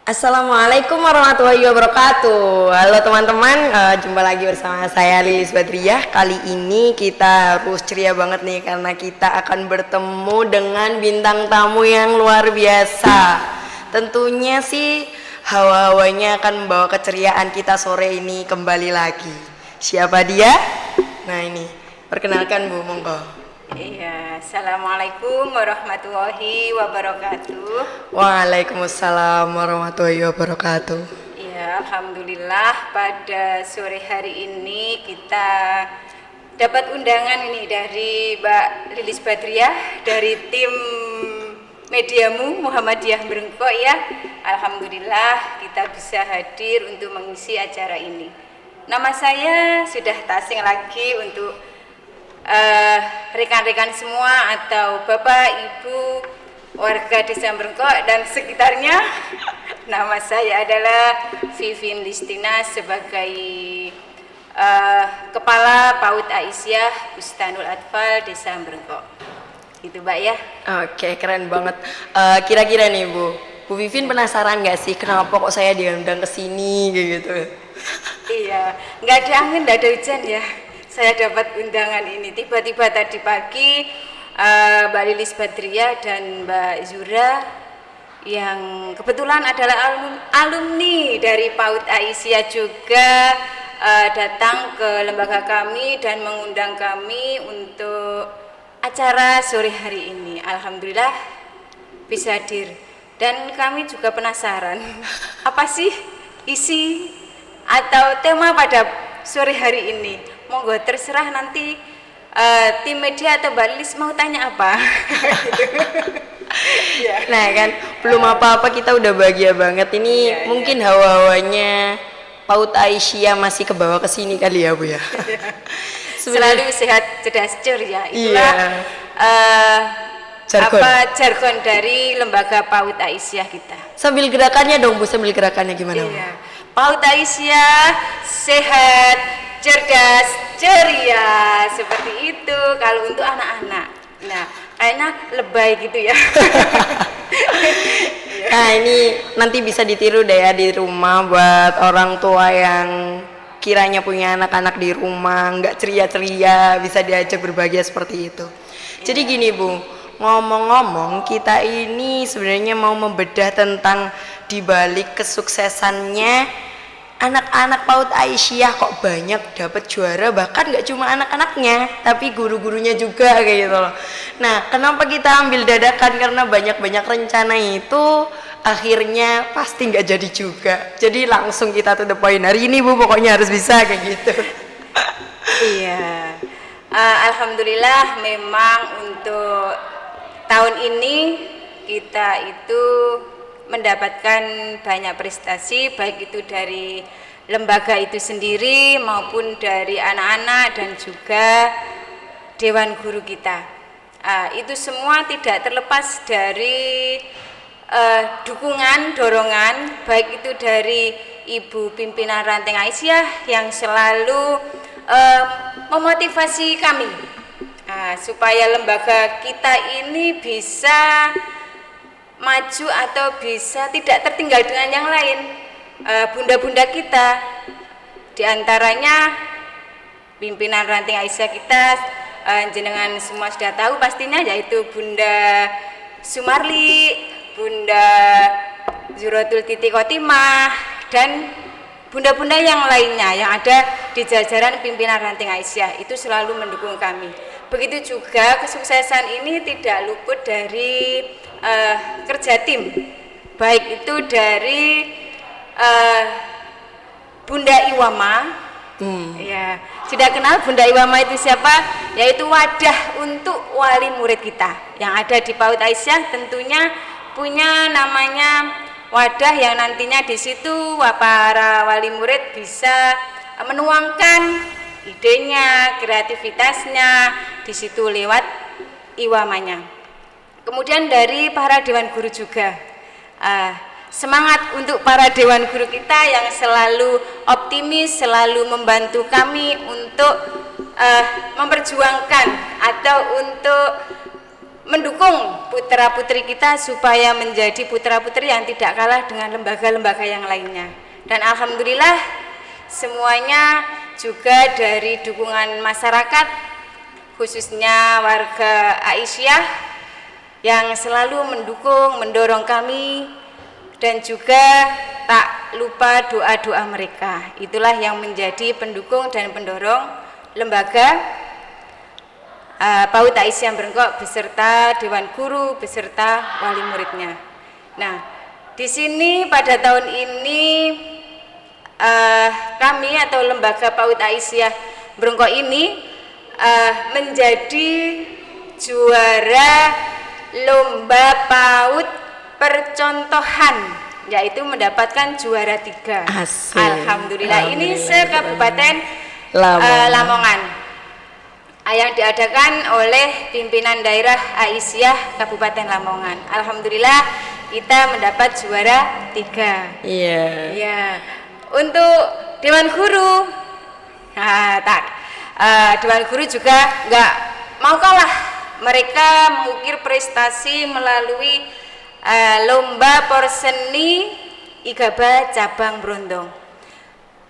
Assalamualaikum warahmatullahi wabarakatuh. Halo teman-teman, jumpa lagi bersama saya Lilis Badriah. Kali ini kita harus ceria banget nih karena kita akan bertemu dengan bintang tamu yang luar biasa. Tentunya sih hawa-hawanya akan membawa keceriaan kita sore ini kembali lagi. Siapa dia? Nah ini, perkenalkan Bu, monggo. Iya, assalamualaikum warahmatullahi wabarakatuh. Waalaikumsalam warahmatullahi wabarakatuh. Ya, alhamdulillah pada sore hari ini kita dapat undangan ini dari Mbak Lilis Badriah dari tim Mediamu Muhammadiyah Brengkok ya. Alhamdulillah kita bisa hadir untuk mengisi acara ini. Nama saya sudah tak asing lagi untuk rekan-rekan semua atau Bapak, Ibu, warga Desa Brengkok dan sekitarnya. Nama saya adalah Vivin Listina sebagai Kepala PAUD Aisyah Bustanul Atfal Desa Brengkok. Gitu Mbak ya. Oke, keren banget. Kira-kira nih Bu Vivin penasaran nggak sih kenapa kok saya diundang ke sini kayak gitu? Iya, nggak ada angin, nggak ada hujan ya. Saya dapat undangan ini tiba-tiba tadi pagi. Mbak Lilis Badriah dan Mbak Zura yang kebetulan adalah alumni dari PAUD Aisyah juga datang ke lembaga kami dan mengundang kami untuk acara sore hari ini. Alhamdulillah bisa hadir dan kami juga penasaran apa sih isi atau tema pada sore hari ini. Monggo terserah nanti tim media atau Mbak Lilis mau tanya apa. Nah kan belum apa-apa kita udah bahagia banget ini mungkin hawa-hawanya PAUD Aisyah masih ke bawah ke sini kali ya Bu ya. Selalu sehat cerdas ceria itulah jargon dari lembaga PAUD Aisyah kita. Sambil gerakannya dong Bu, sambil gerakannya gimana Bu? PAUD Aisyah sehat cerdas ceria seperti itu kalau untuk anak-anak. Nah kayaknya lebay gitu ya. Nah ini nanti bisa ditiru deh ya di rumah buat orang tua yang kiranya punya anak-anak di rumah nggak ceria-ceria, bisa diajak berbahagia seperti itu. Jadi gini Bu, ngomong-ngomong kita ini sebenarnya mau membedah tentang dibalik kesuksesannya anak-anak PAUD Aisyah kok banyak dapat juara, bahkan nggak cuma anak-anaknya tapi guru-gurunya juga kayak gitu loh. Nah kenapa kita ambil dadakan, karena banyak-banyak rencana itu akhirnya pasti nggak jadi juga, jadi langsung kita to the point hari ini Bu, pokoknya harus bisa kayak gitu. Iya, alhamdulillah memang untuk tahun ini kita itu mendapatkan banyak prestasi, baik itu dari lembaga itu sendiri maupun dari anak-anak dan juga dewan guru kita. Itu semua tidak terlepas dari dukungan, dorongan, baik itu dari Ibu Pimpinan Ranting Aisyah yang selalu memotivasi kami supaya lembaga kita ini bisa maju atau bisa tidak tertinggal dengan yang lain. Bunda-bunda kita diantaranya pimpinan Ranting Aisyah kita, jenengan semua sudah tahu pastinya, yaitu Bunda Sumarli, Bunda Zuratul Titi Khotimah dan bunda-bunda yang lainnya yang ada di jajaran pimpinan Ranting Aisyah itu selalu mendukung kami. Begitu juga kesuksesan ini tidak luput dari kerja tim, baik itu dari Bunda Iwama. Ya, sudah kenal Bunda Iwama itu siapa? Yaitu wadah untuk wali murid kita yang ada di PAUD Aisyah, tentunya punya namanya wadah yang nantinya di situ para wali murid bisa menuangkan idenya, kreativitasnya di situ lewat Iwamanya. Kemudian dari para dewan guru juga, semangat untuk para dewan guru kita yang selalu optimis, selalu membantu kami untuk memperjuangkan atau untuk mendukung putra-putri kita supaya menjadi putra-putri yang tidak kalah dengan lembaga-lembaga yang lainnya. Dan alhamdulillah semuanya juga dari dukungan masyarakat, khususnya warga Aisyah yang selalu mendukung, mendorong kami, dan juga tak lupa doa-doa mereka. Itulah yang menjadi pendukung dan pendorong lembaga PAUD Aisyah Brengkok beserta Dewan Guru beserta wali muridnya. Nah, di sini pada tahun ini kami atau lembaga PAUD Aisyah Brengkok ini menjadi juara lomba PAUD percontohan, yaitu mendapatkan juara 3. Asik. Alhamdulillah. Ini se-Kabupaten Lamongan yang diadakan oleh pimpinan daerah Aisyah Kabupaten Lamongan. Alhamdulillah kita mendapat juara 3. Iya. Ya. Untuk Dewan Guru, Dewan Guru juga nggak mau kalah. Mereka mengukir prestasi melalui lomba porseni Igaba cabang Brondong.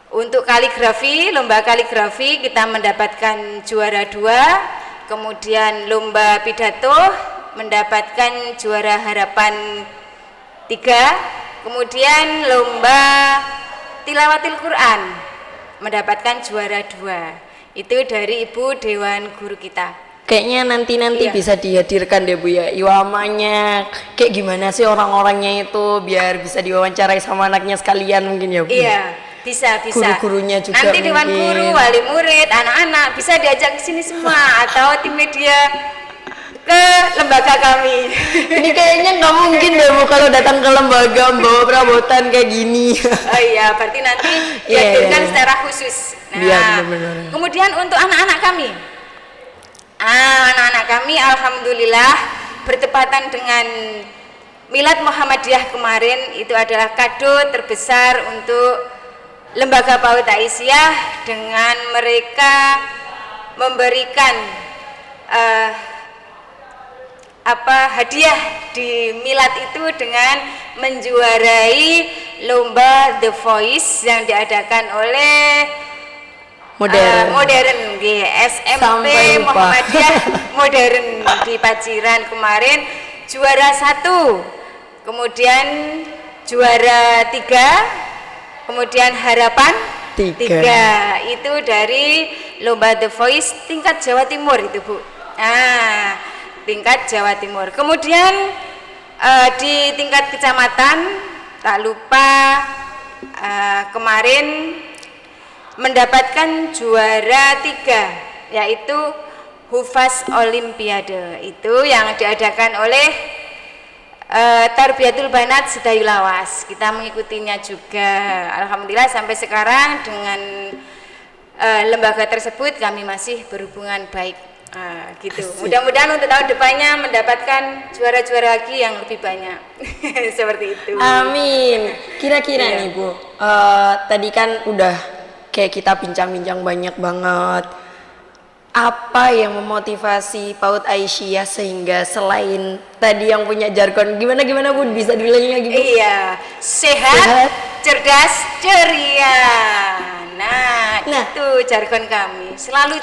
Untuk kaligrafi, lomba kaligrafi kita mendapatkan juara 2, kemudian lomba pidato mendapatkan juara harapan 3, kemudian lomba tilawatil Quran mendapatkan juara 2. Itu dari Ibu Dewan Guru kita. Kayaknya nanti bisa dihadirkan deh Bu ya, iwamanya kayak gimana sih orang-orangnya itu, biar bisa diwawancarai sama anaknya sekalian mungkin ya Bu. Iya. Bisa. Guru-gurunya juga nanti Dewan mungkin. Guru, wali murid, anak-anak bisa diajak ke sini semua atau tim media ke lembaga kami. Ini kayaknya nggak mungkin deh Bu kalau datang ke lembaga bawa perabotan kayak gini. Oh iya, berarti nanti dihadirkan secara khusus. Nah, benar-benar. Kemudian untuk anak-anak kami, anak-anak kami alhamdulillah bertepatan dengan Milad Muhammadiyah kemarin, itu adalah kado terbesar untuk Lembaga PAUD Aisyah dengan mereka memberikan hadiah di milad itu dengan menjuarai lomba The Voice yang diadakan oleh modern SMP Muhammadiyah Modern di Paciran kemarin, juara 1, kemudian juara 3, kemudian harapan 3. Itu dari lomba The Voice tingkat Jawa Timur itu Bu. Tingkat Jawa Timur. Kemudian di tingkat kecamatan tak lupa kemarin mendapatkan juara 3, yaitu Hufaz Olimpiade. Itu yang diadakan oleh Tarbiyatul Banat Sedayu Lawas. Kita mengikutinya juga. Alhamdulillah sampai sekarang dengan lembaga tersebut kami masih berhubungan baik. Gitu. Mudah-mudahan untuk tahun depannya mendapatkan juara-juara lagi yang lebih banyak. Seperti itu. Amin. Kira-kira nih Bu, tadi kan udah kayak kita bincang-bincang banyak banget. Apa yang memotivasi PAUD Aisyah sehingga selain tadi yang punya jargon, gimana Bu, bisa diulangi lagi Bu? Iya, sehat, cerdas, ceria. Nah, itu jargon kami, selalu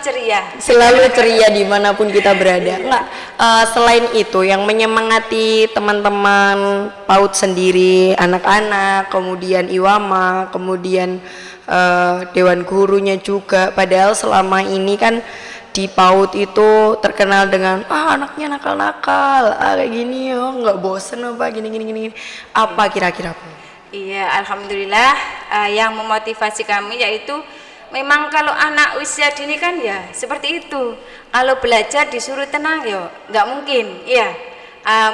ceria dimanapun kita berada. Selain itu yang menyemangati teman-teman PAUD sendiri, anak-anak, kemudian Iwama, kemudian Dewan Gurunya juga. Padahal selama ini kan di PAUD itu terkenal dengan anaknya nakal-nakal, kayak gini nggak bosen apa gini. Apa kira-kira Bu? Iya, alhamdulillah yang memotivasi kami yaitu memang kalau anak usia dini kan ya seperti itu. Kalau belajar disuruh tenang ya nggak mungkin. Iya.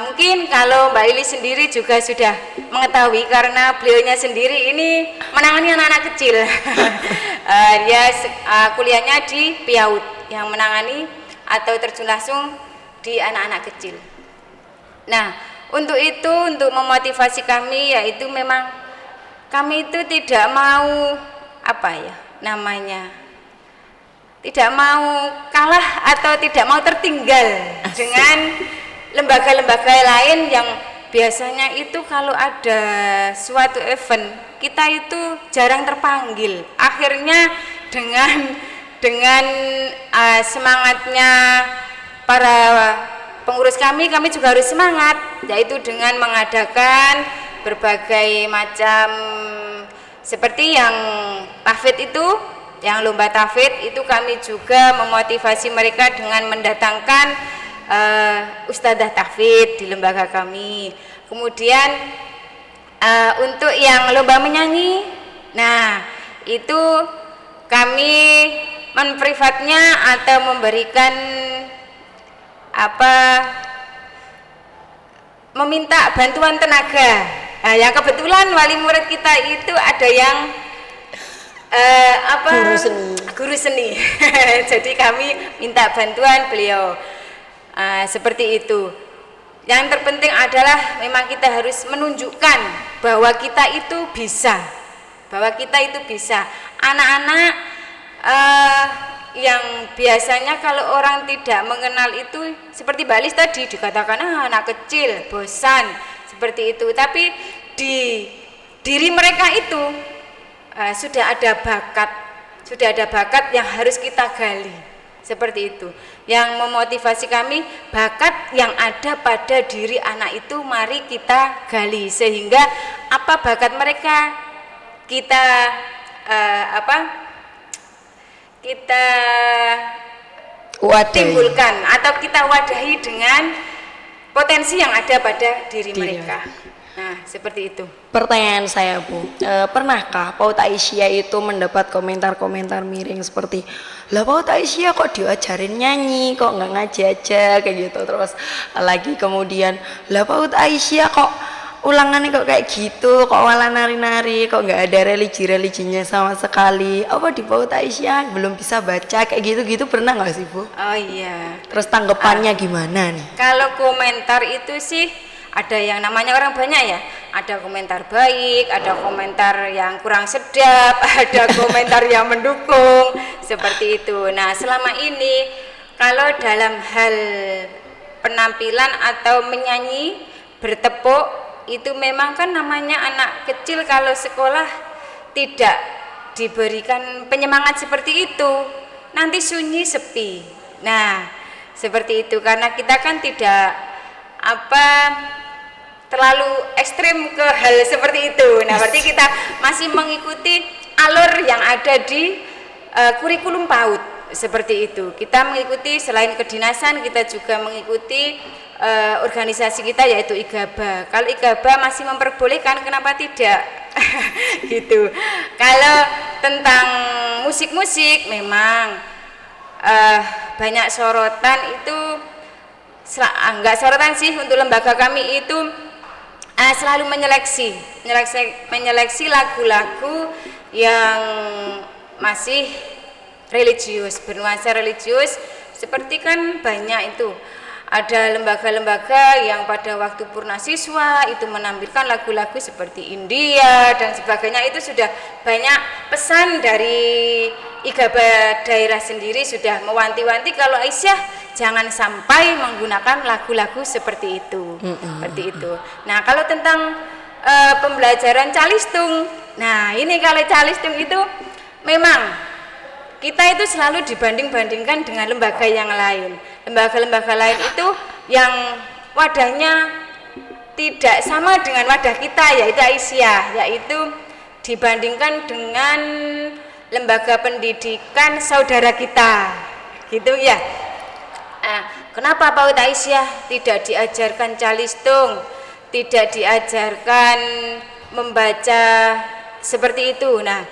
Mungkin kalau Mbak Lili sendiri juga sudah mengetahui karena beliaunya sendiri ini menangani anak-anak kecil. Dia kuliahnya di PIAUD yang menangani atau terjun langsung di anak-anak kecil. Nah, untuk itu, untuk memotivasi kami yaitu memang kami itu tidak mau tidak mau kalah atau tidak mau tertinggal dengan lembaga-lembaga lain yang biasanya itu kalau ada suatu event kita itu jarang terpanggil. Akhirnya dengan semangatnya para pengurus kami juga harus semangat, yaitu dengan mengadakan berbagai macam seperti yang tahfidz itu, yang lomba tahfidz itu kami juga memotivasi mereka dengan mendatangkan ustadzah tahfidz di lembaga kami. Kemudian untuk yang lomba menyanyi, nah itu kami menprivatnya atau memberikan meminta bantuan tenaga. Nah, yang kebetulan wali murid kita itu ada yang guru seni. Jadi kami minta bantuan beliau. Seperti itu. Yang terpenting adalah memang kita harus menunjukkan bahwa kita itu bisa. Anak-anak yang biasanya kalau orang tidak mengenal itu seperti Mbak Lis tadi dikatakan anak kecil, bosan, seperti itu. Tapi di diri mereka itu sudah ada bakat yang harus kita gali. Seperti itu. Yang memotivasi kami, bakat yang ada pada diri anak itu mari kita gali, sehingga apa bakat mereka kita timbulkan atau kita wadahi dengan potensi yang ada pada diri mereka. Nah, seperti itu. Pertanyaan saya, Bu, pernahkah PAUD Aisyah itu mendapat komentar-komentar miring seperti, lah PAUD Aisyah kok diajarin nyanyi, kok nggak ngaji aja, kayak gitu. Terus lagi kemudian, lah PAUD Aisyah kok ulangannya kok kayak gitu, kok malah nari-nari, kok nggak ada religi-religinya sama sekali. Apa di PAUD Aisyah belum bisa baca, kayak gitu-gitu pernah nggak sih, Bu? Oh iya. Terus tanggapannya gimana nih? Kalau komentar itu sih ada yang namanya orang banyak ya, ada komentar baik, ada komentar yang kurang sedap, ada komentar yang mendukung, seperti itu. Nah, selama ini kalau dalam hal penampilan atau menyanyi, bertepuk, itu memang kan namanya anak kecil kalau sekolah tidak diberikan penyemangat seperti itu, nanti sunyi sepi. Nah, seperti itu, karena kita kan tidak terlalu ekstrim ke hal seperti itu. Nah, berarti kita masih mengikuti alur yang ada di kurikulum PAUD, seperti itu. Kita mengikuti selain kedinasan, kita juga mengikuti organisasi kita yaitu IGABA. Kalau IGABA masih memperbolehkan, kenapa tidak? Gitu. Kalau tentang musik-musik memang banyak sorotan itu, enggak sorotan sih, untuk lembaga kami itu selalu menyeleksi lagu-lagu yang masih religius, bernuansa religius. Seperti kan banyak itu, ada lembaga-lembaga yang pada waktu purna siswa itu menampilkan lagu-lagu seperti India dan sebagainya. Itu sudah banyak pesan dari IGABA daerah sendiri, sudah mewanti-wanti kalau Aisyah jangan sampai menggunakan lagu-lagu seperti itu. Seperti itu. Nah, kalau tentang pembelajaran calistung, nah ini kalau calistung itu memang kita itu selalu dibanding-bandingkan dengan lembaga yang lain. Lembaga-lembaga lain itu yang wadahnya tidak sama dengan wadah kita, yaitu Aisyah, yaitu dibandingkan dengan lembaga pendidikan saudara kita, gitu ya. Kenapa PAUD Aisyah tidak diajarkan calistung, tidak diajarkan membaca seperti itu? Nah,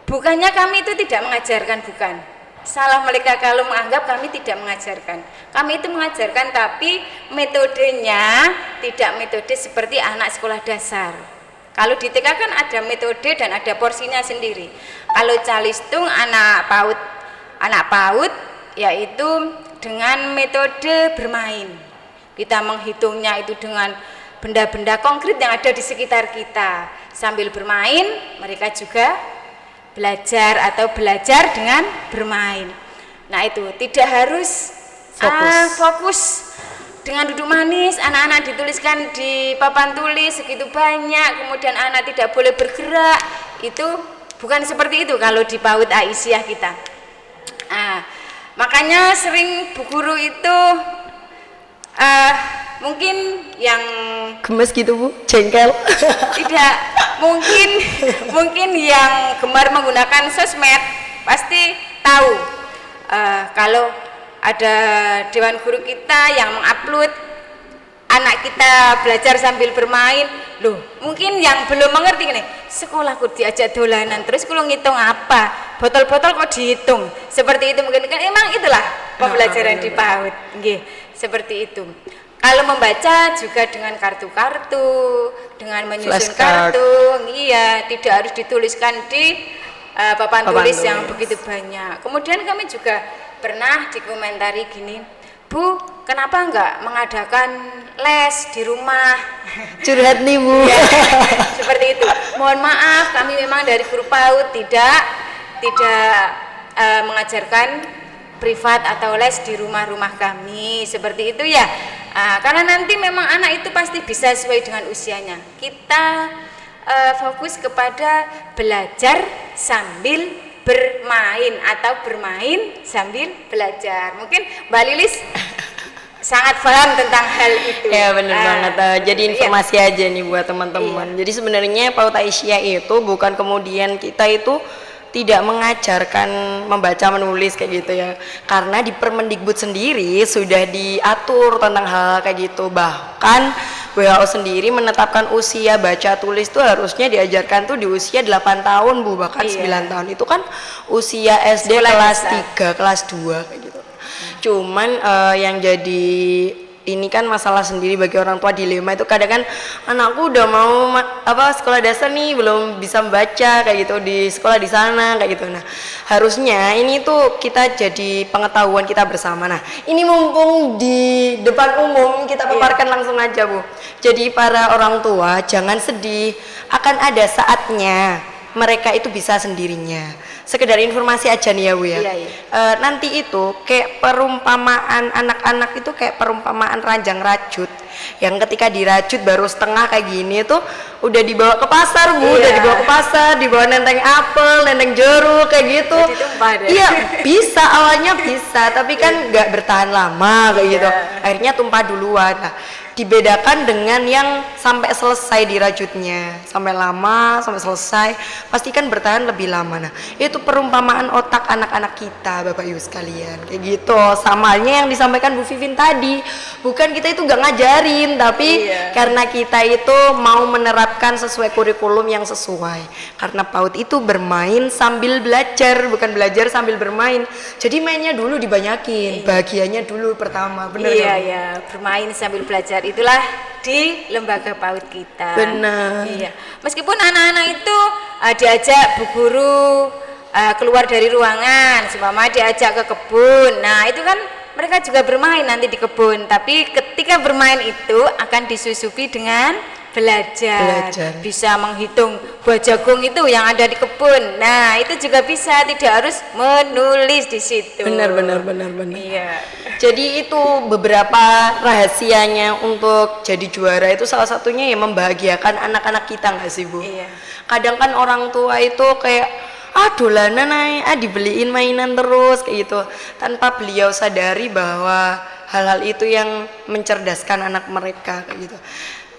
bukannya kami itu tidak mengajarkan, bukan. Salah mereka kalau menganggap kami tidak mengajarkan. Kami itu mengajarkan, tapi metodenya tidak metode seperti anak sekolah dasar. Kalau di TK kan ada metode dan ada porsinya sendiri. Kalau calistung anak PAUD yaitu dengan metode bermain. Kita menghitungnya itu dengan benda-benda konkret yang ada di sekitar kita. Sambil bermain, mereka juga belajar dengan bermain. Nah, itu tidak harus fokus dengan duduk manis, anak-anak dituliskan di papan tulis segitu banyak, kemudian anak tidak boleh bergerak. Itu bukan seperti itu kalau di PAUD Aisyah kita. Makanya sering Bu Guru itu mungkin yang gemes gitu Bu, jengkel. tidak, mungkin yang gemar menggunakan sosmed pasti tahu kalau ada dewan guru kita yang mengupload anak kita belajar sambil bermain. Loh, mungkin yang belum mengerti nih, sekolahku diajak dolanan terus kulo ngitung apa, botol-botol kok dihitung, seperti itu mungkin kan. Emang itulah pembelajaran di PAUD, seperti itu. Kalau membaca juga dengan kartu-kartu, dengan menyusun kartu, iya, tidak harus dituliskan di papan tulis yang begitu banyak. Kemudian kami juga pernah dikomentari gini, Bu, kenapa enggak mengadakan les di rumah? Curhat nih Bu. Ya, seperti itu. Mohon maaf, kami memang dari guru PAUD tidak mengajarkan privat atau les di rumah-rumah kami, seperti itu ya. Karena nanti memang anak itu pasti bisa sesuai dengan usianya. Kita fokus kepada belajar sambil bermain atau bermain sambil belajar. Mungkin Mbak Lilis sangat paham tentang hal itu. Ya benar banget. Jadi informasi aja nih buat teman-teman. Jadi sebenarnya PAUD Aisyah itu bukan kemudian kita itu tidak mengajarkan membaca menulis kayak gitu ya, karena di Permendikbud sendiri sudah diatur tentang hal kayak gitu. Bahkan WHO sendiri menetapkan usia baca tulis tuh harusnya diajarkan tuh di usia 8 tahun Bu, bahkan 9 tahun. Itu kan usia SD kelas 3, kelas 2 kayak gitu. Cuman yang jadi ini kan masalah sendiri bagi orang tua, dilema itu kadang kan anakku udah mau sekolah dasar nih belum bisa membaca kayak gitu di sekolah di sana kayak gitu. Nah, harusnya ini tuh kita jadi pengetahuan kita bersama. Nah, ini mumpung di depan umum kita paparkan langsung aja Bu. Jadi para orang tua jangan sedih, akan ada saatnya mereka itu bisa sendirinya. Sekedar informasi aja nih ya Bu ya. Nanti itu kayak perumpamaan anak-anak itu kayak perumpamaan ranjang rajut, yang ketika dirajut baru setengah kayak gini tuh udah dibawa ke pasar Bu, udah dibawa ke pasar, dibawa nenteng apel, nenteng jeruk kayak gitu. Iya, bisa awalnya bisa, tapi kan nggak bertahan lama kayak gitu. Akhirnya tumpah duluan. Nah, dibedakan dengan yang sampai selesai dirajutnya, sampai lama sampai selesai pasti kan bertahan lebih lama. Nah, itu perumpamaan otak anak-anak kita Bapak Ibu sekalian kayak gitu. Sama halnya yang disampaikan Bu Vivin tadi, bukan kita itu gak ngajarin, tapi karena kita itu mau menerapkan sesuai kurikulum yang sesuai. Karena PAUD itu bermain sambil belajar, bukan belajar sambil bermain. Jadi mainnya dulu dibanyakin, bahagianya dulu pertama. Bener iya, bermain sambil belajar itulah di lembaga PAUD kita. Benar. Iya. Meskipun anak-anak itu diajak Bu Guru keluar dari ruangan, seumpama diajak ke kebun. Nah, itu kan mereka juga bermain nanti di kebun, tapi ketika bermain itu akan disusupi dengan belajar. Bisa menghitung buah jagung itu yang ada di kebun. Nah, itu juga bisa, tidak harus menulis di situ. Benar. Iya. Jadi itu beberapa rahasianya untuk jadi juara itu salah satunya ya membahagiakan anak-anak kita nggak sih Bu? Iya. Kadang kan orang tua itu kayak dolanan aja, dibeliin mainan terus kayak gitu, tanpa beliau sadari bahwa hal-hal itu yang mencerdaskan anak mereka kayak gitu.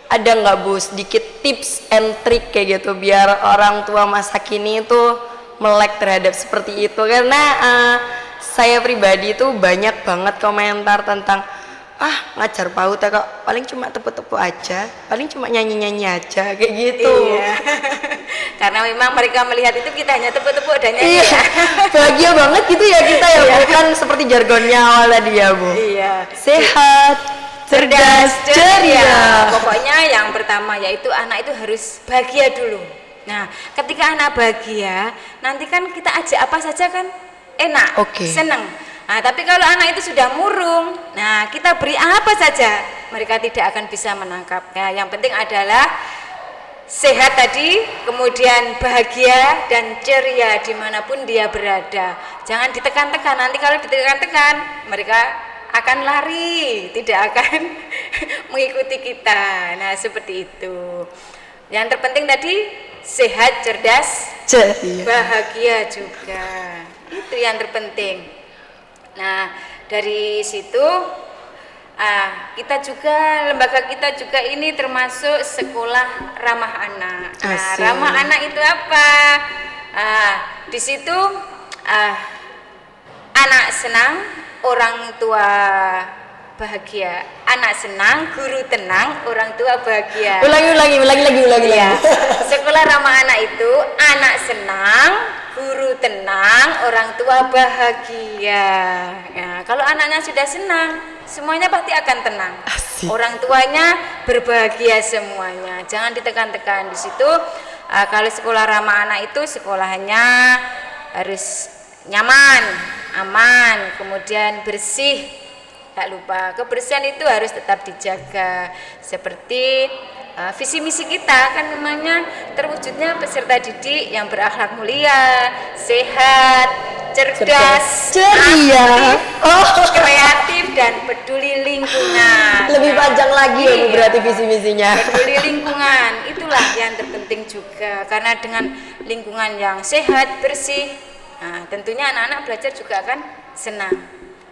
Ada nggak Bu sedikit tips and trick kayak gitu biar orang tua masa kini itu melek terhadap seperti itu? Karena saya pribadi itu banyak banget komentar tentang ngajar PAUD kok paling cuma tepuk-tepuk aja, paling cuma nyanyi-nyanyi aja kayak gitu. Iya. Karena memang mereka melihat itu kita hanya tepuk-tepuk dan nyanyi. Iya. Bahagia banget gitu ya kita ya, bukan seperti jargonnya awal tadi ya Bu. Iya. Sehat, cerdas, ceria. Pokoknya yang pertama yaitu anak itu harus bahagia dulu. Nah, ketika anak bahagia, nanti kan kita ajak apa saja kan enak, seneng. Nah, tapi kalau anak itu sudah murung, nah kita beri apa saja, mereka tidak akan bisa menangkap. Nah, yang penting adalah sehat tadi, kemudian bahagia dan ceria dimanapun dia berada. Jangan ditekan-tekan, nanti kalau ditekan-tekan mereka akan lari, tidak akan mengikuti kita. Nah, seperti itu. Yang terpenting tadi sehat, cerdas, Ceria. bahagia juga. Itu yang terpenting. Nah, dari situ kita juga, lembaga kita juga ini termasuk sekolah ramah anak. Nah, Asik. ramah anak itu apa? Di situ anak senang, orang tua bahagia. Anak senang, guru tenang, orang tua bahagia. Ulangi lagi. Iya. Sekolah ramah anak itu anak senang, guru tenang, orang tua bahagia. Nah, kalau anaknya sudah senang, semuanya pasti akan tenang. Asik. Orang tuanya berbahagia semuanya. Jangan ditekan-tekan di situ. Kalau sekolah ramah anak itu sekolahnya harus nyaman, aman, kemudian bersih. Tak lupa, kebersihan itu harus tetap dijaga. Seperti visi misi kita kan namanya terwujudnya peserta didik yang berakhlak mulia, sehat, cerdas, ceria, aktif, kreatif dan peduli lingkungan. lebih panjang lagi ya Bu Iya. berarti visi misinya. Peduli lingkungan itulah yang terpenting juga, karena dengan lingkungan yang sehat, bersih, tentunya anak-anak belajar juga akan senang.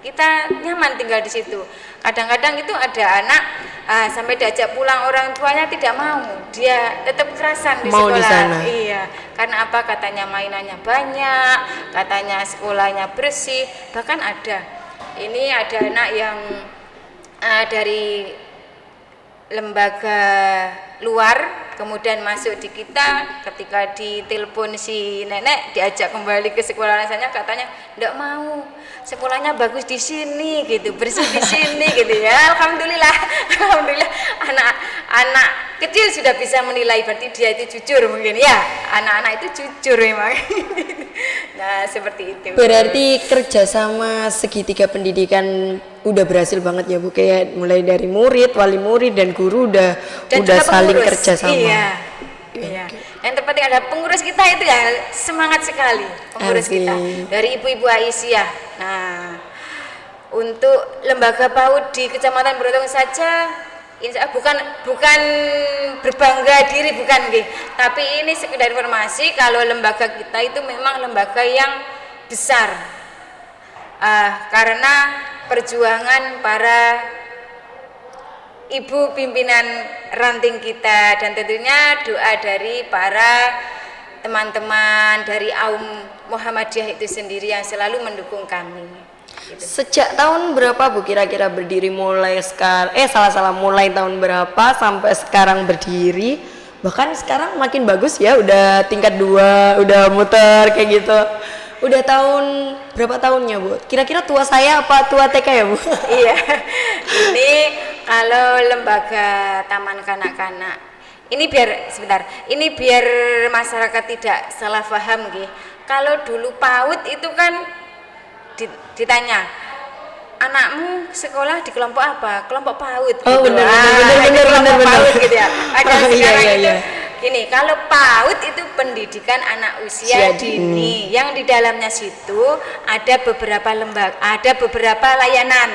Kita nyaman tinggal di situ. Kadang-kadang itu ada anak sampai diajak pulang orang tuanya tidak mau, dia tetap kerasan di Mau sekolah. di sana. Iya, karena apa? Katanya mainannya banyak, katanya sekolahnya bersih. Bahkan ini ada anak yang dari lembaga luar kemudian masuk di kita, ketika ditelepon si nenek diajak kembali ke sekolah rasanya katanya enggak mau, sekolahnya bagus di sini gitu, bersih di sini gitu ya. Alhamdulillah anak-anak kecil sudah bisa menilai, berarti dia itu jujur mungkin ya, anak-anak itu jujur memang. Nah, seperti itu. Berarti kerjasama segitiga pendidikan udah berhasil banget ya Bu, kayak mulai dari murid, wali murid dan guru udah juga saling pengurus. kerjasama. Iya. Yang terpenting ada pengurus kita itu ya semangat sekali pengurus Asik. kita dari Ibu-ibu Aisyah. Nah, untuk lembaga PAUD di Kecamatan Brotong saja bukan berbangga diri, bukan nggih. Tapi ini sekedar informasi kalau lembaga kita itu memang lembaga yang besar. Karena perjuangan para ibu pimpinan ranting kita dan tentunya doa dari para teman-teman dari Aum Muhammadiyah itu sendiri yang selalu mendukung kami. Gitu. Sejak tahun berapa Bu kira-kira berdiri, mulai sekarang mulai tahun berapa sampai sekarang berdiri, bahkan sekarang makin bagus ya, udah tingkat 2, udah muter kayak gitu. Udah tahun berapa tahunnya Bu? Kira-kira tua saya apa tua TK ya Bu? Iya, ini kalau lembaga taman kanak-kanak, ini biar masyarakat tidak salah paham nggih. Kalau dulu PAUD itu kan ditanya, anakmu sekolah di kelompok apa? Kelompok PAUD. Oh, gitu. benar. PAUD gitu ya. Ada sekarang Iya. itu gini, kalau PAUD itu pendidikan anak usia dini, yang di dalamnya situ ada beberapa lembaga, ada beberapa layanan.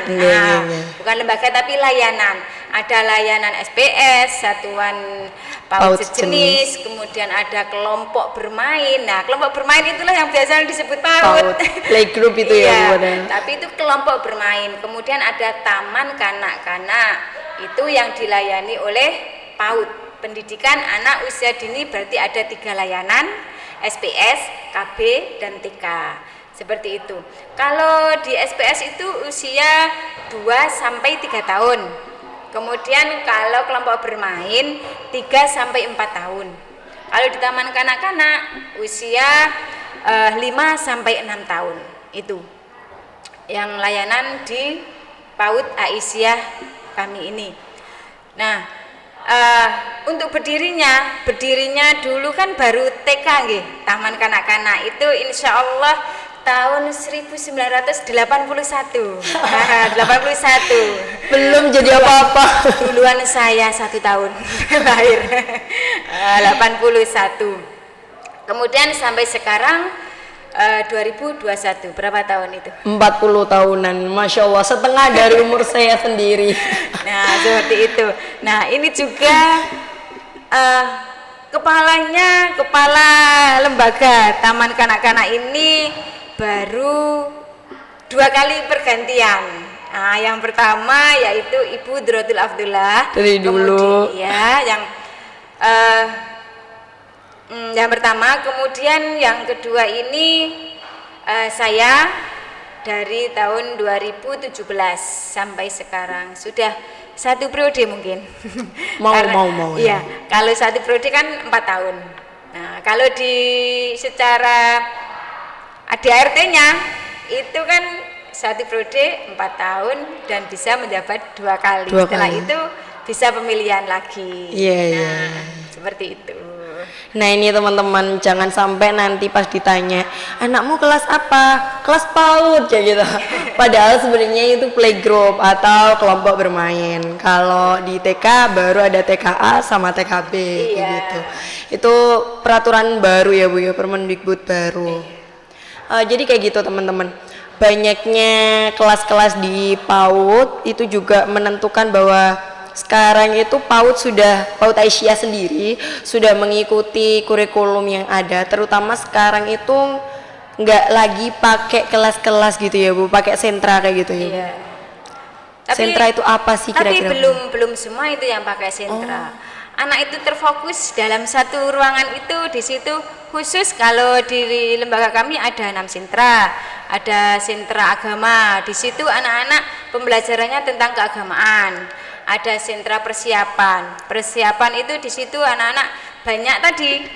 Bukan lembaga tapi layanan. Ada layanan SPS, satuan PAUD sejenis, kemudian ada kelompok bermain. Nah, kelompok bermain itulah yang biasanya disebut PAUD. Playgroup itu iya, ya Bu. tapi itu kelompok bermain. Kemudian ada taman kanak-kanak, itu yang dilayani oleh PAUD. Pendidikan anak usia dini berarti ada 3 layanan, SPS, KB, dan TK. Seperti itu. Kalau di SPS itu usia 2 sampai 3 tahun. Kemudian kalau kelompok bermain 3 sampai 4 tahun. Kalau di taman kanak-kanak usia 5 sampai 6 tahun. Itu yang layanan di PAUD Aisyah kami ini. Nah, untuk berdirinya dulu kan baru TK nggih, Taman Kanak-kanak itu insya Allah tahun 1981. 81. Belum jadi apa-apa. Duluan saya 1 tahun lahir. 81. Kemudian sampai sekarang 2021. Berapa tahun itu? 40 tahunan, Masya Allah, setengah dari umur saya sendiri. Nah, seperti itu. Nah, ini juga kepala lembaga Taman Kanak-kanak ini baru 2 kali pergantian. Nah, yang pertama yaitu Ibu Drotul Abdullah. Dari dulu. Kemudian, ya, yang pertama, kemudian yang kedua ini saya dari tahun 2017 sampai sekarang sudah 1 periode mungkin. Mau. Iya, kalau 1 periode kan 4 tahun. Nah, kalau di secara ADART-nya itu kan 1 periode 4 tahun dan bisa menjabat 2 kali. Setelah itu bisa pemilihan lagi. Iya. Seperti itu. Nah ini teman-teman, jangan sampai nanti pas ditanya anakmu kelas apa, kelas PAUD kayak gitu. Padahal sebenarnya itu playgroup atau kelompok bermain. Kalau di TK baru ada TKA sama TKB gitu. Itu peraturan baru ya Bu ya, Permendikbud baru. Jadi kayak gitu teman-teman. Banyaknya kelas-kelas di PAUD itu juga menentukan bahwa sekarang itu PAUD Aisyah sendiri sudah mengikuti kurikulum yang ada, terutama sekarang itu nggak lagi pakai kelas-kelas gitu ya Bu, pakai sentra kayak gitu ya Bu. Iya. Sentra itu apa sih kira-kira? Tapi belum semua itu yang pakai sentra. Anak itu terfokus dalam satu ruangan itu, di situ khusus kalau di lembaga kami ada 6 sentra, ada sentra agama. Di situ anak-anak pembelajarannya tentang keagamaan. Ada sentra persiapan itu di situ anak-anak banyak tadi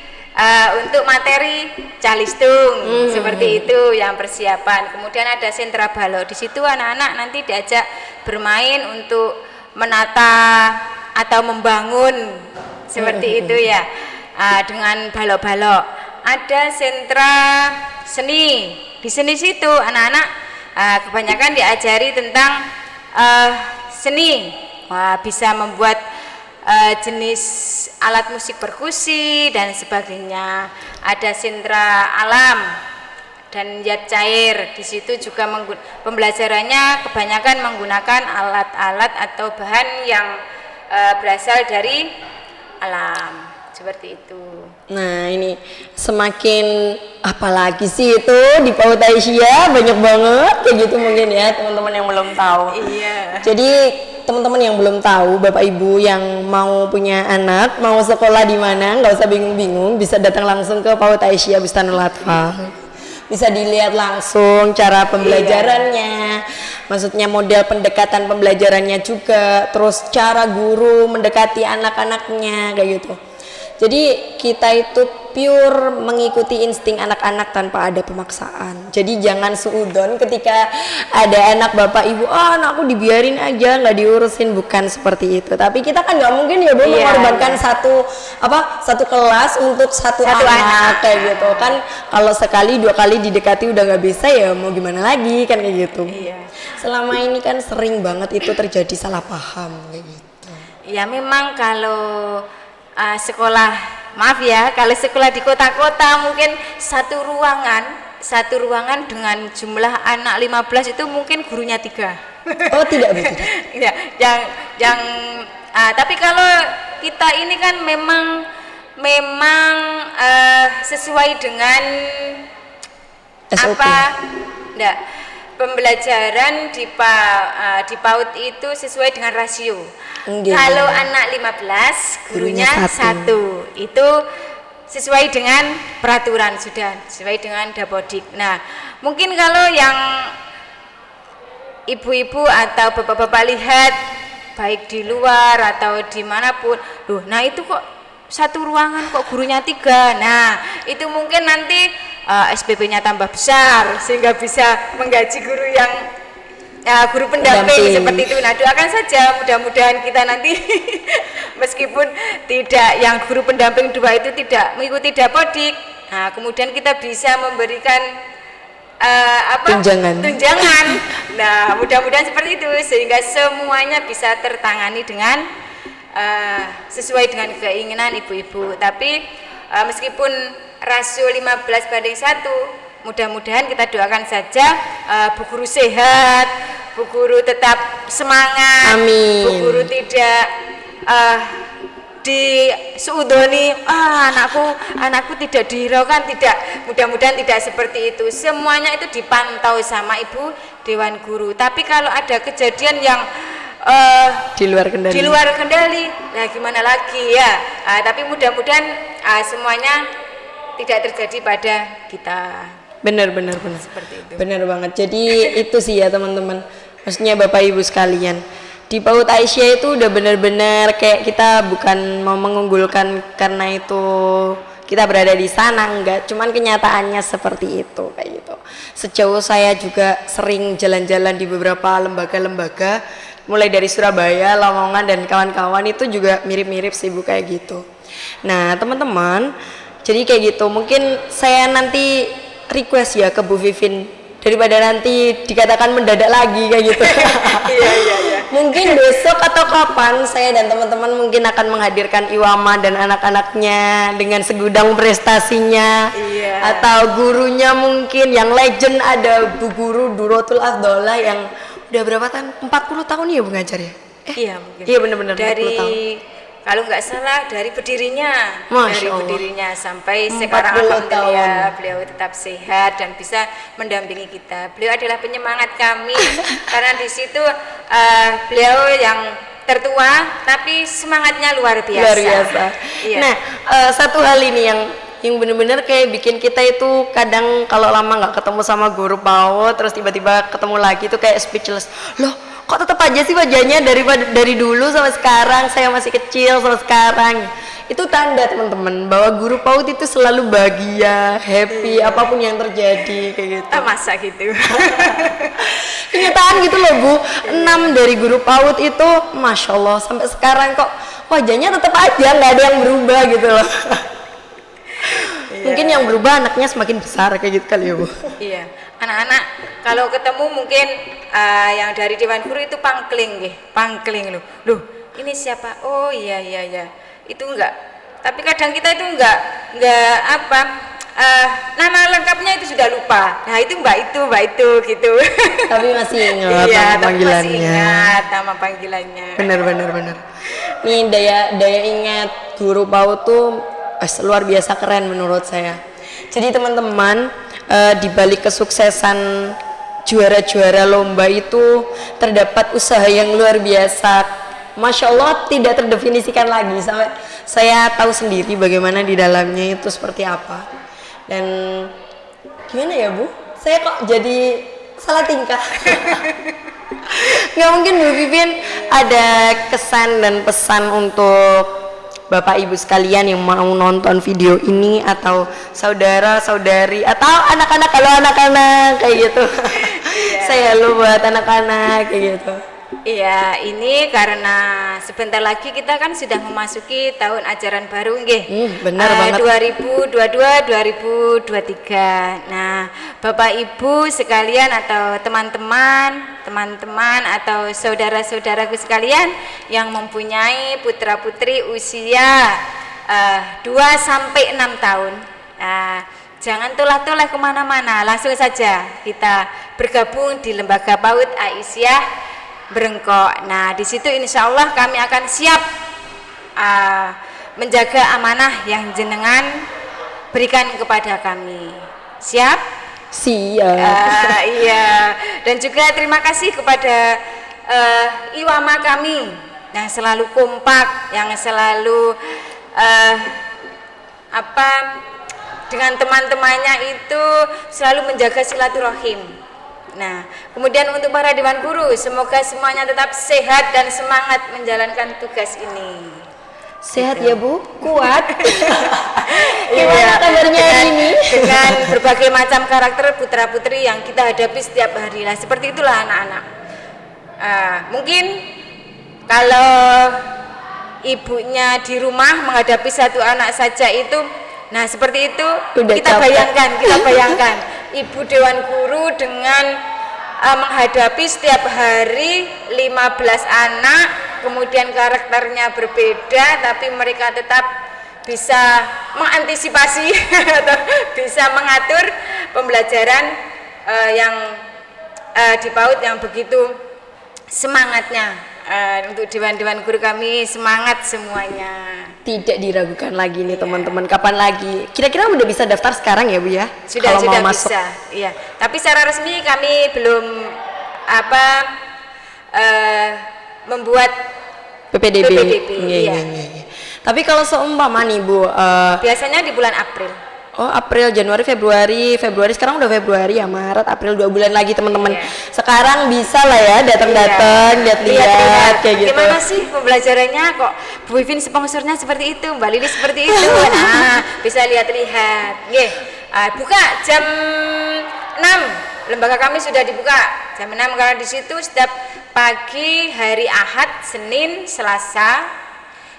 untuk materi calistung seperti itu yang persiapan. Kemudian ada sentra balok, di situ anak-anak nanti diajak bermain untuk menata atau membangun seperti itu ya, dengan balok-balok. Ada sentra seni, di seni situ anak-anak kebanyakan diajari tentang seni. Wah, bisa membuat jenis alat musik perkusi dan sebagainya. Ada sentra alam dan zat cair. Di situ juga pembelajarannya kebanyakan menggunakan alat-alat atau bahan yang berasal dari alam. Seperti itu. Nah ini semakin apalagi sih itu di PAUD Aisyah banyak banget kayak gitu mungkin ya teman-teman yang belum tahu. Iya. Jadi teman-teman yang belum tahu, Bapak Ibu yang mau punya anak, mau sekolah di mana, nggak usah bingung-bingung, bisa datang langsung ke PAUD Aisyah Bustanul Atfal. Bisa dilihat langsung cara pembelajarannya, maksudnya model pendekatan pembelajarannya juga, terus cara guru mendekati anak-anaknya kayak gitu. Jadi kita itu pure mengikuti insting anak-anak tanpa ada pemaksaan. Jadi jangan suudon ketika ada anak bapak ibu, anakku dibiarin aja nggak diurusin, bukan seperti itu. Tapi kita kan nggak mungkin ya Bu mengorbankan satu kelas untuk satu anak kayak gitu kan. Kalau sekali 2 kali didekati udah nggak bisa ya mau gimana lagi kan kayak gitu. Iya. Selama ini kan sering banget itu terjadi salah paham kayak gitu. Ya memang kalau sekolah, maaf ya, kalau sekolah di kota-kota mungkin satu ruangan dengan jumlah anak 15 itu mungkin gurunya 3. Oh tidak begitu. Ya, tapi kalau kita ini kan memang sesuai dengan SOP. Pembelajaran di PAUD itu sesuai dengan rasio. Kalau anak 15 gurunya 1. Itu sesuai dengan peraturan, sudah sesuai dengan Dapodik. Nah mungkin kalau yang ibu-ibu atau bapak-bapak lihat baik di luar atau dimanapun, nah itu kok satu ruangan kok gurunya 3. Nah itu mungkin nanti SPP-nya tambah besar sehingga bisa menggaji guru yang guru pendamping seperti itu. Nah doakan saja mudah-mudahan kita nanti meskipun tidak yang guru pendamping 2 itu tidak mengikuti Dapodik, nah kemudian kita bisa memberikan tunjangan. Nah mudah-mudahan seperti itu sehingga semuanya bisa tertangani dengan sesuai dengan keinginan ibu-ibu. Tapi meskipun rasio 15:1 mudah-mudahan kita doakan saja Bu Guru sehat, Bu Guru tetap semangat, Amin. Bu Guru tidak disuudoni, anakku tidak dihiraukan, tidak, mudah-mudahan tidak seperti itu. Semuanya itu dipantau sama Ibu Dewan Guru. Tapi kalau ada kejadian yang Di luar kendali. Nah gimana lagi ya, tapi mudah-mudahan semuanya tidak terjadi pada kita. Benar. Seperti itu. Benar banget. Jadi itu sih ya teman-teman. Maksudnya Bapak Ibu sekalian, di PAUD Aisyah itu udah benar-benar kayak kita bukan mau mengunggulkan karena itu kita berada di sana, enggak. Cuman kenyataannya seperti itu kayak gitu. Sejauh saya juga sering jalan-jalan di beberapa lembaga-lembaga, mulai dari Surabaya, Lamongan dan kawan-kawan, itu juga mirip-mirip sih Bu kayak gitu. Nah teman-teman, jadi kayak gitu. Mungkin saya nanti request ya ke Bu Vivin, daripada nanti dikatakan mendadak lagi kayak gitu. Iya. Mungkin besok atau kapan saya dan teman-teman mungkin akan menghadirkan Iwama dan anak-anaknya dengan segudang prestasinya. Iya. Atau gurunya mungkin yang legend, ada Bu Guru Durotul Afdolah yang udah berapa tahun? 40 tahun ya Bu ngajar ya? Iya mungkin. Iya benar-benar 40 Dari tahun. kalau nggak salah dari berdirinya, Masya dari Allah. berdirinya sampai 40 sekarang alhamdulillah tahun. beliau tetap sehat dan bisa mendampingi kita. Beliau adalah penyemangat kami karena di situ beliau yang tertua tapi semangatnya luar biasa. Luar biasa. Iya. Nah, satu hal ini yang benar-benar kayak bikin kita itu kadang kalau lama nggak ketemu sama guru PAUD, terus tiba-tiba ketemu lagi itu kayak speechless. Loh, kok tetap aja sih wajahnya dari dulu sampai sekarang, saya masih kecil sampai sekarang. Itu tanda teman-teman bahwa guru PAUD itu selalu bahagia, happy, apapun yang terjadi kayak gitu. Masa gitu. Kenyataan gitu loh Bu. 6 dari guru PAUD itu Masya Allah sampai sekarang kok wajahnya tetap aja, nggak ada yang berubah gitu loh. Mungkin yang berubah anaknya semakin besar kayak gitu kali ya Bu. Iya, anak-anak kalau ketemu mungkin yang dari Dewan Guru itu pangkling loh, ini siapa? Oh iya, itu enggak. Tapi kadang kita itu enggak apa, nama lengkapnya itu sudah lupa. Nah itu mbak itu gitu. Tapi masih ingat Iya, nama tapi panggilannya. masih ingat nama panggilannya. Bener. Nih daya ingat guru PAUD tuh luar biasa keren menurut saya. Jadi teman-teman, di balik kesuksesan juara-juara lomba itu terdapat usaha yang luar biasa. Masya Allah tidak terdefinisikan lagi, sampai saya tahu sendiri bagaimana di dalamnya itu seperti apa. Dan gimana ya Bu? Saya kok jadi salah tingkah. Nggak mungkin Bu Vivin ada kesan dan pesan untuk Bapak Ibu sekalian yang mau nonton video ini, atau saudara-saudari atau anak-anak, kalau anak-anak kayak gitu. Saya lu buat anak-anak kayak gitu. Iya, ini karena sebentar lagi kita kan sudah memasuki tahun ajaran baru nggih. Benar banget. 2022-2023. Nah, Bapak Ibu sekalian atau teman-teman atau saudara-saudaraku sekalian yang mempunyai putra-putri usia 2 sampai 6 tahun. Jangan toleh-toleh kemana-mana, langsung saja kita bergabung di Lembaga PAUD Aisyah Berengkok. Nah, di situ insya Allah kami akan siap menjaga amanah yang jenengan berikan kepada kami. Siap? Siap. Iya. Dan juga terima kasih kepada Iwama kami yang selalu kompak, yang selalu dengan teman-temannya itu selalu menjaga silaturahim. Nah, kemudian untuk para Dewan Guru, semoga semuanya tetap sehat dan semangat menjalankan tugas ini. Sehat ya Bu, kuat. Gimana kabarnya hari ini? Dengan berbagai macam karakter putra-putri yang kita hadapi setiap hari lah. Seperti itulah anak-anak. Mungkin kalau ibunya di rumah menghadapi satu anak saja itu, nah seperti itu kita bayangkan Ibu Dewan Guru dengan menghadapi setiap hari 15 anak, kemudian karakternya berbeda tapi mereka tetap bisa mengantisipasi atau bisa mengatur pembelajaran yang di PAUD yang begitu semangatnya. Untuk dewan-dewan guru kami semangat semuanya. Tidak diragukan lagi nih teman-teman. Kapan lagi? Kira-kira udah bisa daftar sekarang ya Bu ya? Sudah Kalau mau masuk. bisa. Iya. Tapi secara resmi kami belum membuat PPDB. Iya. Tapi kalau seumpama nih Bu, Biasanya di bulan April. oh April, Januari, Februari sekarang udah Februari ya, Maret, April 2 bulan lagi teman-teman. Iya. Sekarang bisa lah ya datang-datang, lihat-lihat kayak gitu. Gimana sih pembelajarannya kok Bu Vivin sponsornya seperti itu, Mbak Lili seperti itu. Nah, bisa lihat-lihat. Nggih. Buka jam 6. Lembaga kami sudah dibuka jam 6 karena di situ setiap pagi hari Ahad, Senin, Selasa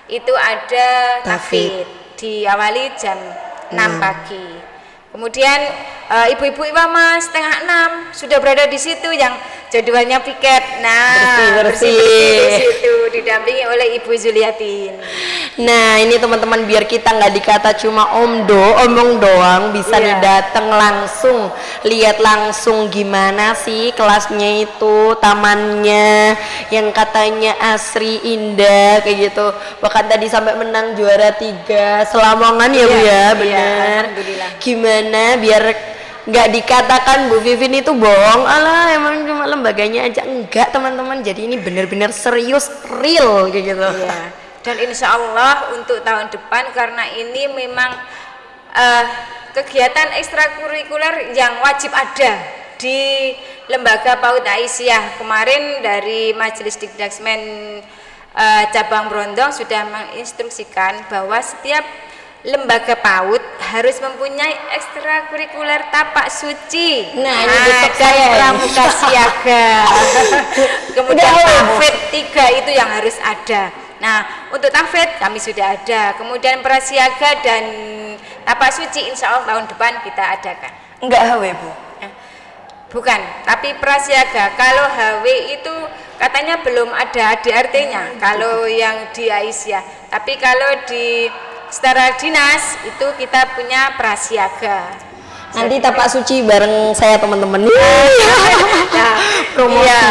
itu ada tahfidz. Diawali jam 6 pagi. Kemudian ibu-ibu Iwama setengah 6 sudah berada di situ yang jadwalnya piket. Nah, bersih di situ didampingi oleh Ibu Zuliatin. Nah ini teman-teman, biar kita nggak dikata cuma omong doang, bisa didateng langsung, lihat langsung gimana sih kelasnya itu, tamannya yang katanya asri indah kayak gitu. Bahkan tadi sampai menang juara 3 Selamongan ya Bu ya, benar. Gimana biar nggak dikatakan Bu Vivin itu bohong, alah emang cuma lembaganya aja, enggak teman-teman. Jadi ini benar-benar serius, real kayak gitu. Iya. Dan insya Allah untuk tahun depan, karena ini memang kegiatan ekstrakurikuler yang wajib ada di Lembaga PAUD Aisyah. Kemarin dari Majelis Dikdasmen cabang Brondong sudah menginstruksikan bahwa setiap lembaga PAUD harus mempunyai ekstrakurikuler tapak suci. Nah, ini besok dan saya pramuka siaga. Kemudian tahfidz 3 itu yang harus ada. Nah, untuk tahfidz kami sudah ada. Kemudian prasiaga dan tapak suci insya Allah tahun depan kita adakan. Enggak HW Bu? Bukan, tapi prasiaga. Kalau HW itu katanya belum ada ADRT-nya kalau yang di Aisyah. Tapi kalau di secara dinas itu kita punya prasiaga. Nanti tapak suci bareng saya teman-teman. Nah, promosi. Iya.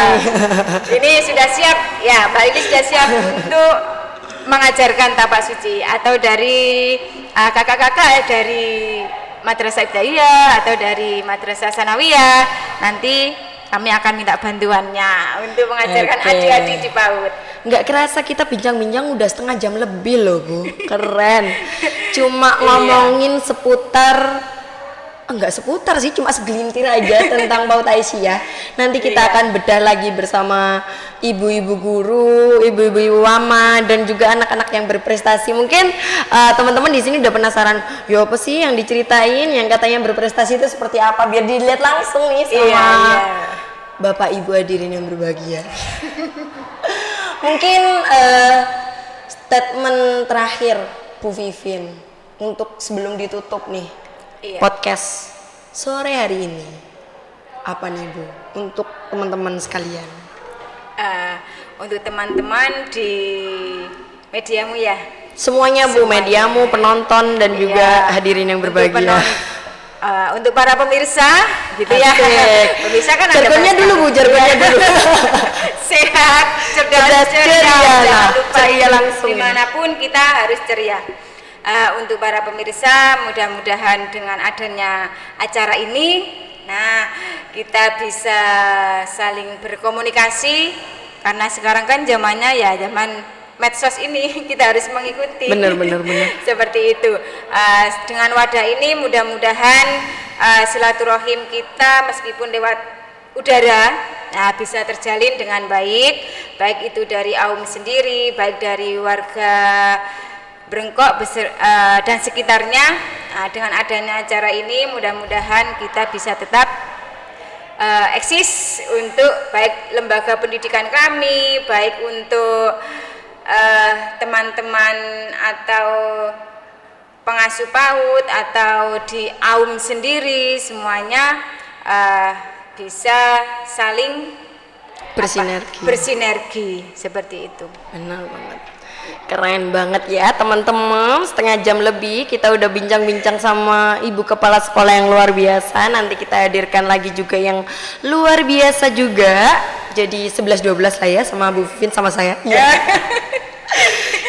Ini sudah siap ya, Mbak ini sudah siap untuk mengajarkan tapak suci, atau dari kakak-kakak dari Madrasah Ibtidaiyah atau dari Madrasah Sanawiyah. Nanti kami akan minta bantuannya untuk mengajarkan adik-adik di PAUD. Nggak kerasa kita bincang-bincang udah setengah jam lebih loh Bu. Keren. Cuma ngomongin seputar, enggak seputar sih, cuma segelintir aja tentang PAUD Aisyah. Nanti kita akan bedah lagi bersama ibu-ibu guru, ibu-ibu wama, dan juga anak-anak yang berprestasi. Mungkin teman-teman di sini udah penasaran, ya apa sih yang diceritain yang katanya berprestasi itu seperti apa, biar dilihat langsung nih sama Bapak Ibu hadirin yang berbahagia. Mungkin statement terakhir Bu Vivin untuk sebelum ditutup nih podcast sore hari ini, apa nih Bu untuk teman-teman sekalian? Untuk teman-teman di mediamu ya, semuanya Bu, mediamu, penonton, dan juga hadirin yang berbahagia. Untuk para pemirsa gitu ya. Pemirsa kan jargonnya dulu Bu, jargonnya dulu. Sehat, cerdas, ceria, jangan lupa ceria langsung. Dimanapun kita harus ceria. Untuk para pemirsa, mudah-mudahan dengan adanya acara ini, nah kita bisa saling berkomunikasi, karena sekarang kan zamannya ya zaman medsos ini, kita harus mengikuti. Benar. Seperti itu. Dengan wadah ini mudah-mudahan silaturahim kita meskipun lewat udara bisa terjalin dengan baik itu dari Aum sendiri, baik dari warga Brengkok dan sekitarnya. Dengan adanya acara ini mudah-mudahan kita bisa tetap eksis untuk baik lembaga pendidikan kami, baik untuk teman-teman atau pengasuh PAUD atau di Aum sendiri, semuanya bisa saling bersinergi seperti itu. Benar banget. Keren banget ya teman-teman, setengah jam lebih kita udah bincang-bincang sama ibu kepala sekolah yang luar biasa. Nanti kita hadirkan lagi juga yang luar biasa juga. Jadi 11-12 lah ya sama Bu Vivin sama saya ya.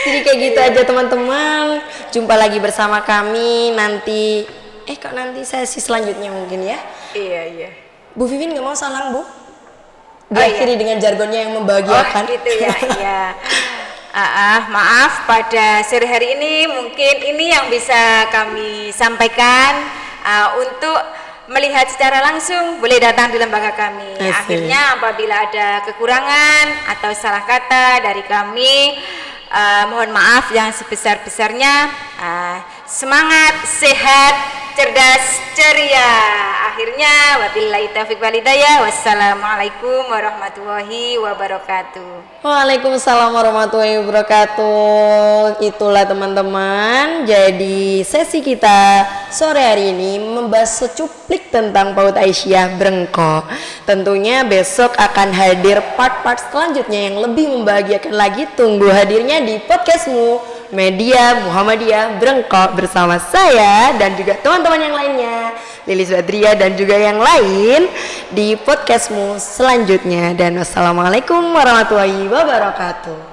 Jadi kayak gitu aja teman-teman. Jumpa lagi bersama kami nanti. Kok nanti sesi selanjutnya mungkin ya. Iya. Bu Vivin nggak mau salam Bu? Diakhiri dengan jargonnya yang membahagiakan. Oh gitu ya, iya. Maaf pada sore hari ini mungkin ini yang bisa kami sampaikan. Untuk melihat secara langsung boleh datang di lembaga kami. Akhirnya apabila ada kekurangan atau salah kata dari kami, mohon maaf yang sebesar-besarnya. Semangat, sehat, cerdas, ceria. Akhirnya wabillahi taufiq wal hidayah. Wassalamualaikum warahmatullahi wabarakatuh. Waalaikumsalam warahmatullahi wabarakatuh. Itulah teman-teman, jadi sesi kita sore hari ini membahas secuplik tentang PAUD Aisyah Brengko. Tentunya besok akan hadir part-part selanjutnya yang lebih membahagiakan lagi. Tunggu hadirnya di podcastmu Media Muhammadiyah Brengko bersama saya dan juga teman-teman yang lainnya, Lilis Badria dan juga yang lain di podcastmu selanjutnya. Dan wassalamualaikum warahmatullahi wabarakatuh.